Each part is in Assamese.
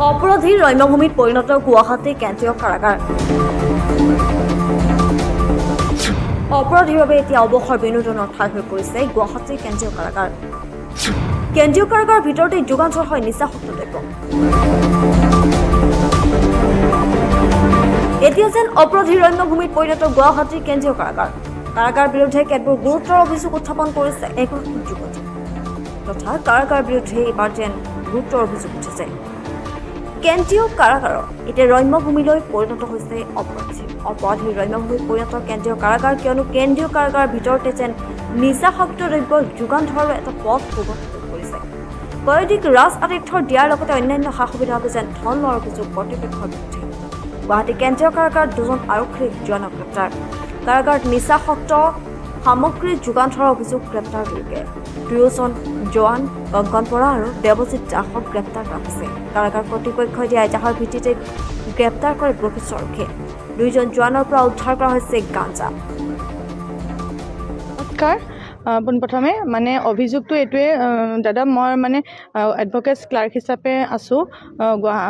অপৰাধীৰ ৰম্যভূমিত পৰিণত গুৱাহাটী কেন্দ্ৰীয় কাৰাগাৰ। অপৰাধীৰ বাবে এতিয়া অৱসৰ বিনোদনৰ ঠাই হৈ পৰিছে গুৱাহাটী কেন্দ্ৰীয় কাৰাগাৰ। কেন্দ্ৰীয় কাৰাগাৰৰ ভিতৰতে যুগান্তৰ হয় নিচাসক্ত দ্ৰব্য। এতিয়া যেন অপৰাধীৰ ৰম্যভূমিত পৰিণত গুৱাহাটী কেন্দ্ৰীয় কাৰাগাৰ। কাৰাগাৰ বিৰুদ্ধে কেতবোৰ গুৰুতৰ অভিযোগ উত্থাপন কৰিছে এগৰাকী যুৱতী তথা কাৰাগাৰ বিৰুদ্ধে এইবাৰ যেন গুৰুতৰ অভিযোগ উঠিছে। কেন্দ্ৰীয় কাৰাগাৰৰ এতিয়া ৰম্যভূমিলৈ পৰিণত হৈছে অপৰাধীৰ ৰম্যভূমিত পৰিণত কেন্দ্ৰীয় কাৰাগাৰ, কিয়নো কেন্দ্ৰীয় কাৰাগাৰৰ ভিতৰতে যেন নিচাসক্ত দ্ৰব্য যোগান ধৰাৰ এটা পথ প্ৰৱৰ্তিত কৰিছে। বৈদিক ৰাজ আতিথ্যৰ দিয়াৰ লগতে অন্যান্য সা সুবিধাৰ বাবে যেন ধন লোৱাৰ অভিযোগ কৰ্তৃপক্ষৰ বিৰুদ্ধে। গুৱাহাটী কেন্দ্ৰীয় কাৰাগাৰত 2জন আৰক্ষীৰ জোৱানক গ্ৰেপ্তাৰ। কাৰাগাৰত নিচাসক্ত সামগ্ৰী যোগান ধৰাৰ অভিযোগ গ্ৰেপ্তাৰ দুয়োকে। 2জন জোৱান কংকন বৰা আৰু দেৱজিৎ দাসক গ্ৰেপ্তাৰ কৰা হৈছে। কাৰাগাৰ কৰ্তৃপক্ষই দিয়া এজাহাৰ ভিত্তিতে গ্ৰেপ্তাৰ কৰে বশিষ্ঠ আৰক্ষীয়ে। 2জন জোৱানৰ পৰা উদ্ধাৰ কৰা হৈছে গাঞ্জা। পোনপ্ৰথমে মানে অভিযোগটো এইটোৱে, দাদা মই মানে এডভকেটছ ক্লাৰ্ক হিচাপে আছোঁ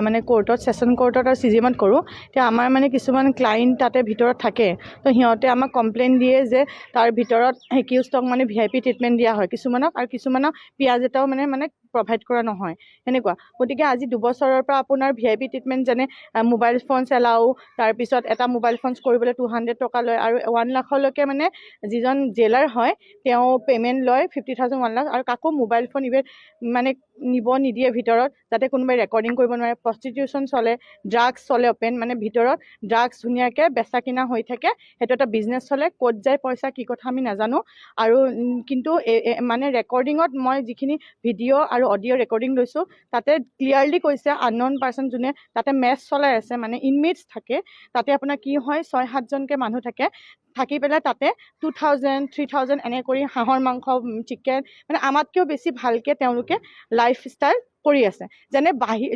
মানে কোৰ্টত, ছেশ্যন কোৰ্টত আৰু CGMত কৰোঁ। এতিয়া আমাৰ মানে কিছুমান ক্লাইণ্ট তাতে ভিতৰত থাকে, তো সিহঁতে আমাক কমপ্লেইন দিয়ে যে তাৰ ভিতৰত একিউজডক মানে VIP ট্ৰিটমেণ্ট দিয়া হয় কিছুমানক, আৰু কিছুমানক পিঁয়াজ এটাও মানে প্ৰভাইড কৰা নহয় সেনেকুৱা। গতিকে আজি 2 বছৰৰ পৰা আপোনাৰ VIP ট্ৰিটমেণ্ট যেনে মোবাইল ফোনছ এলাও, তাৰপিছত এটা মোবাইল ফোনছ কৰিবলৈ 200 টকা লয়, আৰু 1 লাখলৈকে মানে যিজন জেলাৰ হয় তেওঁ পে'মেণ্ট লয় 50,000 1 লাখ, আৰু কাকো মোবাইল ফোন মানে নিব নিদিয়ে ভিতৰত, যাতে কোনোবাই ৰেকৰ্ডিং কৰিব নোৱাৰে। প্ৰষ্টিটিউশ্যন চলে, ড্ৰাগছ চলে অপেন, মানে ভিতৰত ড্ৰাগছ ধুনীয়াকৈ বেচা কিনা হৈ থাকে, সেইটো এটা বিজনেছ চলে। ক'ত যায় পইচা কি কথা আমি নাজানো, আৰু কিন্তু মানে ৰেকৰ্ডিঙত মই যিখিনি ভিডিঅ' আৰু অডিঅ' ৰেকৰ্ডিং লৈছোঁ তাতে ক্লিয়াৰলি কৈছে আনন'ন পাৰ্চন যোনে তাতে মেচ চলাই আছে, মানে ইনমেটছ থাকে তাতে। আপোনাৰ কি হয় 6-7জনকৈ মানুহ থাকি পেলাই তাতে 2,000 3,000 এনে কৰি হাঁহৰ মাংস, চিকেন, মানে আমাতকৈও বেছি ভালকৈ তেওঁলোকে লাইফ ষ্টাইল কৰি আছে।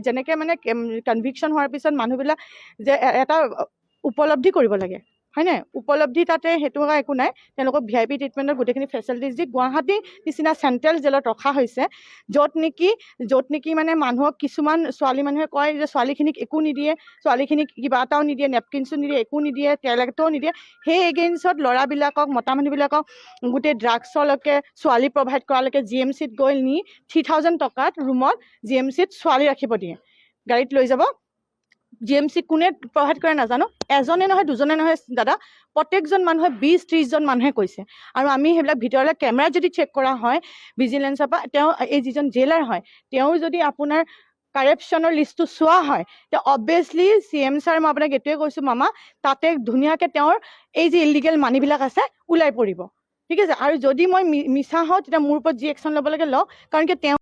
যেনেকৈ মানে কনভিকশ্যন হোৱাৰ পিছত মানুহবিলাক যে এটা উপলব্ধি কৰিব লাগে, হয়নে? উপলব্ধি তাতে সেইটো একো নাই। তেওঁলোকক VIP ট্ৰিটমেণ্টৰ গোটেইখিনি ফেচিলিটিজ দি গুৱাহাটী নিচিনা চেণ্ট্ৰেল জেলত ৰখা হৈছে, য'ত নেকি মানে মানুহক কিছুমান ছোৱালী মানুহে কয় যে ছোৱালীখিনিক একো নিদিয়ে, ছোৱালীখিনিক কিবা এটাও নিদিয়ে, নেপকিনছো নিদিয়ে, একো নিদিয়ে, তেল এটাও নিদিয়ে। সেই এগেইনষ্টত ল'ৰাবিলাকক, মতা মানুহবিলাকক গোটেই ড্ৰাগছলৈকে ছোৱালী প্ৰভাইড কৰালৈকে GMCত গৈ নি 3,000 টকাত ৰুমত GMCত ছোৱালী ৰাখিব দিয়ে, গাড়ীত লৈ যাব। GMC কোনে প্ৰভাইড কৰে নাজানো, এজনে নহয় 2জনে নহয় দাদা, প্ৰত্যেকজন মানুহে 20-30জন মানুহে কৈছে। আৰু আমি সেইবিলাক ভিতৰলৈ কেমেৰা যদি চেক কৰা হয় ভিজিলেন্সৰ পৰা, তেওঁ এই যিজন জেলাৰ হয় তেওঁ যদি আপোনাৰ কাৰেপশ্যনৰ লিষ্টটো চোৱা হয়, তেওঁ অবভিয়াছলি CM ছাৰ, মই আপোনাক এইটোৱে কৈছোঁ মামা, তাতে ধুনীয়াকৈ তেওঁৰ এই যে ইলিগেল মানিবিলাক আছে ওলাই পৰিব, ঠিক আছে? আৰু যদি মই মিছা হওঁ তেতিয়া মোৰ ওপৰত যি একশ্যন ল'ব লাগে লওঁ, কাৰণ কি তেওঁ